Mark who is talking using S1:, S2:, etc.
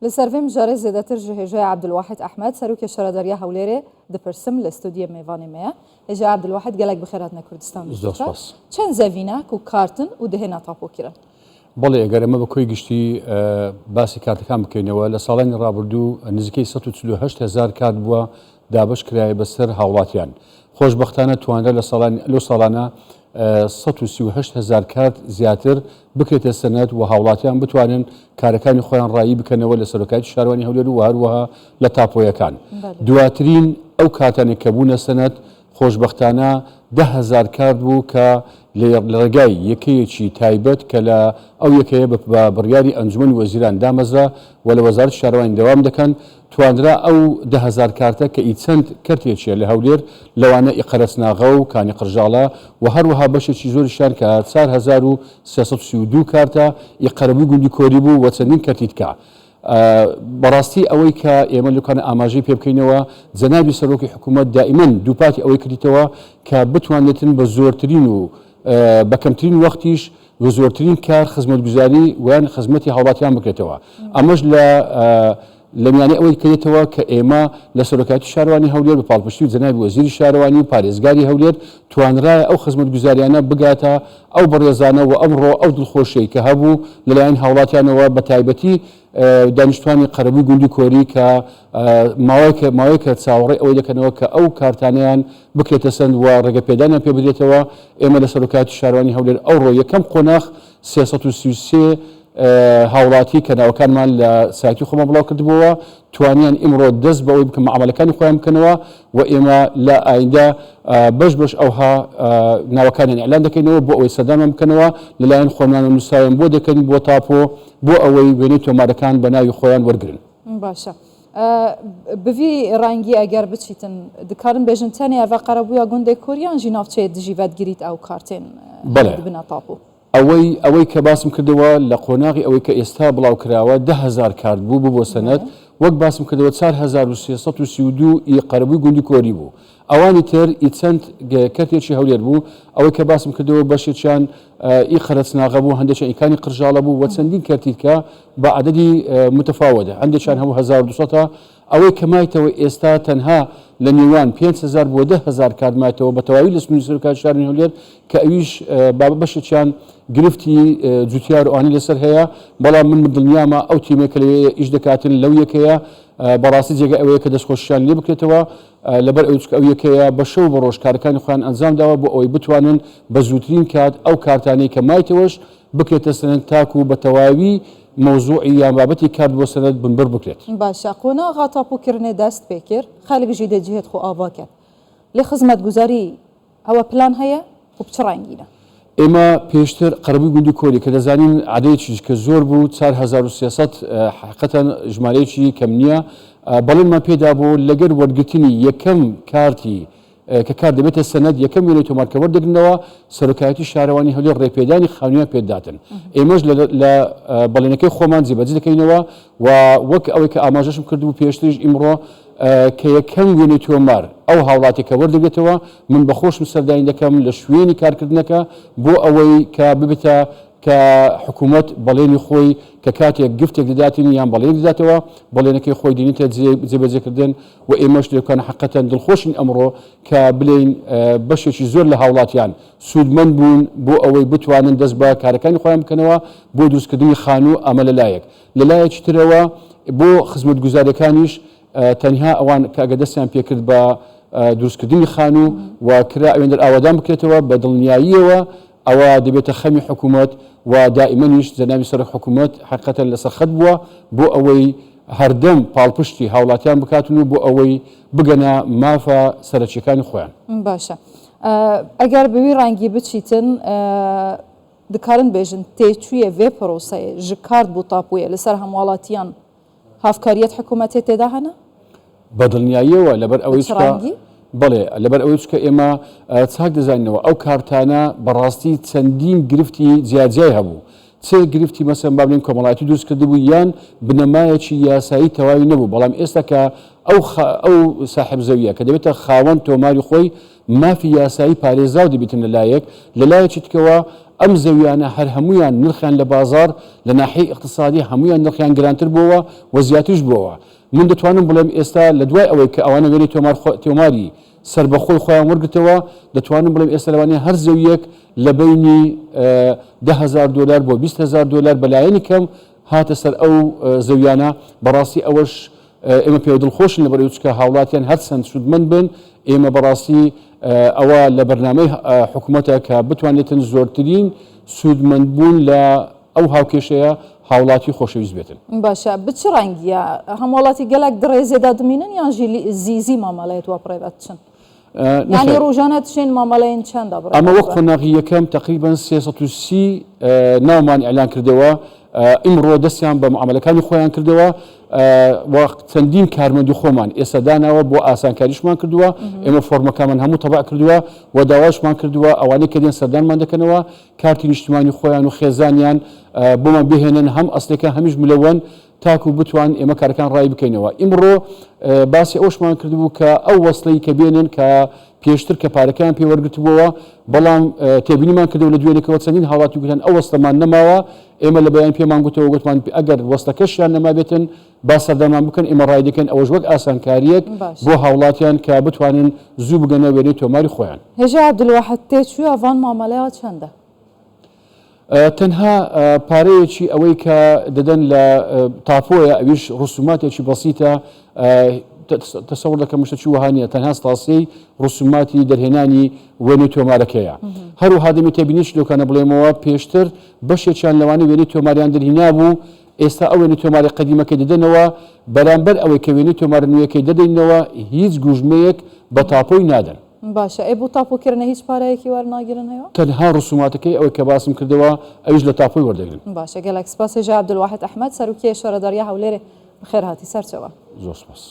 S1: لسرویم جاره زیادتر جهجای عبدالواحد احمد سروک شرادریا هولیره دپرسم لاستودیو میوانی میا جه عبدالواحد گلک بخیرات نکردستان
S2: دوست
S1: چند زوینه کو کارتن و دهنا تاپو کرد.
S2: بله اگر ما بکوی گشتی باسی کارت کام کنیم و لسالان رابردو نزدیکی 148,000 کارت بوا دابش کرای بسر حولاتیان خوشبختانه توانده لسالانه 138,000 کارت زیاتر بکرێتە سەنەت و هاوڵاتیان بتوانن کارەکانی خۆیان ڕایی بکەنەوە لە سەرۆکایەتی شارەوانی هەولێر و هەروەها لە تاپۆیەکان. دواترین ئەو کاتانێک کە بوونە سەنەت خۆشبەختانە 10,000 کارت بوو کە لە ڕێگای یەکەیەکی تایبەت کە لە ئەو یەکەیە بە بڕیاری ئەنجومەنی وەزیران دامەزرا و لە وەزارەتی شارەوانی دەوام دەکەن توانرا ئەو 10,000 کارتە کە ئیچەند کەرتێکیە لە هەولێر لەوانە ئیقەرەسناغە و کانی قرژاڵە و هەروەها بەشێکی زۆریشان کە 4,332 کارتە ئیقەرەبوو گوندی کۆری بوو و چەندین کەرتی تکا. بەڕاستی ئەوەی کە ئێمە لەکانە ئاماژەی پێ بکەینەوە جەنابی سەرۆکی حکوومەت دائیمەن دووپاتی ئەوەی کردیتەوە کە بتوانێتن بە زۆرترین و بە کەمترین وەختیش بە زۆرترین کار خزمەتگوزاری ویان خزمەتی هاوڵاتیان بکرێتەوە. ئەمەش لە میانەی ئەوەی کردێتەوە کە ئێمە لە سەرۆکایەتی شارەوانی هەولێر بە پاڵپشتی و جەنابی وەزیری شارەوانی و پارێزگاری هەولێر توانرایە ئەو خزمەتگوزاریانە بگاتە ئەو بەڕێزانە و ئەمڕۆ ئەو دڵخۆشەی کە هەبوو لەلایەن هاوڵاتیانەوە بە تایبەتی دانیشتوانی قەرەبووی گوندی کۆری کە ماوەیەکە چاوەڕێ ئەوەی دەکەنەوە کە ئەو کارتانیان بکرێتە سند و ڕێگەپێدانیان پێ بدرێتەوە. ئێمە لە سەرۆکایەتی شارەوانی هەولێر ئەوڕۆ یەکەم قۆناغ 333 هاوڵاتی کە ناوەکانمان لە سایتی خۆمان بڵاو کردبووەوە توانیان ئیمڕۆ دەست بەوەی بکەم معاملەکانی خۆیان بکەنەوە و ئێمە لە ئایندا بەش ئەوها ناوەکانیان ئیعلان دەکەینەوە بۆ ئەوەی سەردانمان بکەنەوە لەلایەن خۆمان و نووسراویان بۆ دەکەین بۆ تاپۆ بۆ ئەوەی وێنەی تۆمارەکان بە ناوی خۆیان وەرگرن.
S1: باشە بڤی ڕەنگی ئەگەر بچیتن دکارن بێژن تەنێ ئەڤە قەرەبوویە گوندێ کۆریان ژی ناوچەیە دژیڤەت گریت ئەو کارتێن بنە تاپۆ.
S2: ئەوەی کە باسم کردەوە لە قۆناغی ئەوەی کە ئێستا بڵاو کراوە 10,000 کارت بوو بۆ سەنەت وەک باسم کردەوە 4,332 قەرەبووی گوندی کۆری بوو. ئەوانی تر ئیچەند کەرتێکی هەولێر بوو ئەوەی کە باسم کردەوە بەشێکیان ئیقەرەسناغە بوو هەندێکیان ئیکانی قرژاڵە بوو و چەندین کەرتیکە بە عەدەدی متفاوتە هەندێکیان هەموو 1200 ئەوەی کە مایتەوە ئێستا تەنها لە نێوان 5,000 بۆ 10,000 کارت مایتەوە بە تەواوی لە سنووری سەرۆکایەتی شارەوانی هەولێر کە ئەویش بەشێکیان گرفتی جوتیار ئەوانی لەسەر هەیە بەڵام من دڵنیامە ئەو تیمێک کە لەوێ ئیش دەکاتن لەو یەکەیە بەڕاستی جێگە ئەوەیە کە دەستخۆشیان لێ بکرێتەوە لەبەر ئەو یەکەیە بە شەو بە ڕۆژ کارەکانی خۆیان ئەنجام داوە بۆ ئەوەی بتوانن بە زووترین کات ئەو کارتانەی کە مایتەوەش بکرێتە سەنەت تاکو بە تەواوی مەوزوعی یان بابەتی کارت بۆ سەنەت بنبەر بکرێت.
S1: باشە قۆناغا تاپۆکردنێ دەست پێ کرد خەڵکیشی دەجێت خۆ ئاوا کرد لێ خزمەتگوزاری ئەوە پلان هەیە و بچ ڕەنگینە.
S2: ئێمە پێشتر قەرەبووی گوندی کۆری کە دەزانین عادەیەکیش کە زۆر بوو 4,300 حقیقەتەن ژمارەیەکی کەم نییە بەڵێنمان پێدا بوو لەگەر وەرگرتنی یەکەم کارتی کە کار دەبێتە سەنەت یەکەم وێنەی تۆمارکە وەردەگرنەوە سەرۆکایەتی شارەوانی هەولێر ڕێپێدانی خاونیان پێداتن. ئێمەش لە بەڵێنەکەی خۆمان جێبەجێ دەکەینەوە و وەک ئەوەی کە ئاماژەشم کردبوو پێشتریش ئیمڕۆ کە یەکەم وێنەی تۆمار ئەو هاوڵاتێکە وەردەگرێتەوە من بەخۆشم سەردانی دەکەم لە شوێنی کارکردنەکە بۆ ئەوەی کە ببێتە کە حکوومەت بەڵێنی خۆی کە کاتێک گفتێک دەداتین یان بەڵێن دەداتەوە بەڵێنەکەی خۆی دێنێتە جێبەجێکردن و ئێمەش لەکان حقیقەتەن دڵخۆشین ئەمڕۆ کە بڵێن بەشێکی زۆر لە هاوڵاتیان سوودمەند بوون بۆ ئەوەی بتوانن دەست بە کارەکانی خۆیان بکەنەوە بۆ دروستکردنی خانوو ئەمە لەلایەکی ترەوە بۆ خزمەتگوزاریەکانیش تەنها ئەوان کاگە دەستیان پێکرد بە دروستکردنی خانوو و کرا ئەوێندەر ئاوادان بکرێتەوە بە دڵنیاییەوە ئەوە دەبێتە خەمی حکوومەت و دائیمەنیش جەنابی سەرۆک حکوومەت حقیقەتەن لەسەر خەت بووە بۆ ئەوەی هەردەم پاڵپشتی هاوڵاتیان بکاتن و بۆ ئەوەی بگەنە مافە سەرچیەکانی خۆیان.
S1: باشە ئەگەر بوی ڕەنگی بچیتن دکارن بێژن تێچوویە vê پرۆسەیە ji کارت بۆ تاپۆیە لەسەر هەموڵاتیان هاوکاریەت حکوومەتێ تێدا هەنا؟
S2: بە دڵنیاییەوە لەبەر ئەوەی بەڵێ لەبەر ئەوەی کە ئێمە چاک دەزانینەوە ئەو کارتانە بەڕاستی چەندین گرفتی جیاجای هەبوو چه گرفتی مەسەن با بڵێن کۆمەڵایەتی دروست کردبوو یان بنەمایەکی یاسایی تەواوی نەبوو بەڵام ئێستا کە ئەو ساحب زەویە کە دەبێتە خاوەن تۆماری خۆی مافی یاسایی پارێزاو دەبێتن لەلایەک تکەوە ئەم زەویانە هەر هەمویان نرخیان لە بازار لە ناحیەی اقتصادی هەمویان نرخیان گرانتر بووە و زیاترش بووە. من دەتوانم بڵێم ئێستا لە دوای ئەوەی کە ئەوانە وێنەی تۆماری سربەخۆی خۆیان وەرگتەوە دەتوانم بڵێم ئێستا لەوانەیە هەر زەویەک لە بینی $10,000 بۆ $20,000 بەلایەنی کەم هاتە سەر ئەو زەویانە. بەڕاستی ئەوەش ئێمە پێ دڵخۆشین لە بەرەوەی چکە هاوڵاتیان هەرچەند سودمەند بن ئێمە بەڕاستی ئەوە لە بەرنامەی حکوومەتە کە بتوانێتن زۆرترین سودمەندبوون لە ئەو هاوکێشەیە هاوڵاتی خۆشەویست بێتن.
S1: باشە بچ ڕەنگیە هەموڵاتی گەلک درێزێدا دمینن یان زیزی مامەڵەیەت وا پڕێبەت چن یانی ڕۆژانە تشێن مامەڵەیەن چەندە بڕێ
S2: ئەمە وەک قۆناغی یەکەم تقریبا 330 ناومان ئەلان کردەوە ئیمڕۆ دەستیان بە معاملەکانی خۆیان کردەوە چەندین کارمەندی خۆمان ئێستا داناوە بۆ ئاسانکاریشمان کردووە ئێمە فۆرمەکانمان هەموو تەبع کردووە و داواشمان کردووە ئەوانەی کە دێن سەردانمان دەکەنەوە کارتی نیشتیمانی خۆیان و خێزانیان بۆمان بهێنن هەم ئەسلەکە هەمیش ملەوەن تاکو بتوان ئێمە کارەکان ڕای بکەینەوە. ئیمڕۆ باسی ئەوشمان کردبوو کە ئەو وەسڵەی کە بێنن کە پێشتر کە پارەکان پێ وەرگرتبووەوە بەڵام تێبینیمان کردەوە لە دوێنێکەوە چەندین هاوڵاتی گوتن ئەو وەسڵەمان نەماوە ئێمە لە بەیان پێمان گوتەوە گوتمان ئەگەر وەسڵەکەشیان نەمابێتن با سەردانمان بکەن ئێمە ڕای دەکەن ئەوەش وەک ئاسانکاریەک بۆ هاوڵاتیان کە بتوانن زوو بگەنە وێنەی تۆماری خۆیان.
S1: هێژە عەبدولواحید تێچووە ئەڤان مامەلەیەوە چەندە؟
S2: تەنها پارەیەکی ئەوەی کە دەدەن لە تاپۆیە ئەویش ڕسوماتێکی بەسیتە تەسەوڕ دەکەم شتێکی وهانیە تەنها ستاسیەی ڕسوماتی دەرهێنانی وێنەی تۆمارەکەیە. هەروەها دەمی تێبینیش لەوکانە بڵێمەوە پێشتر بەشێکیان لەوانە وێنەی تۆماریان دەرهێنا بوو ئێستا ئەو وێنەی تۆماری قەدیمەکەی دەدەنەوە بەرامبەر ئەوەی کە وێنەی تۆمارە نوێیەکەی دەدەینەوە هیچ گوژمەیەک بە تاپۆی نادەن.
S1: باشە ئەی بۆ تاپۆکردنە هیچ پارەیەکی وەرناگیرنەوە؟
S2: تەنها ڕسوماتەکەی ئەوەی کە باسم کردەوە ئەویش لە تاپۆی وەردەگرن.
S1: باشە گەلک سپاس هێژە عەبدولواحید ئەحمەد سەرۆکی شارەداریا هەولێرێ بەخێر هاتی سەرچەوە.
S2: زۆر سپاس.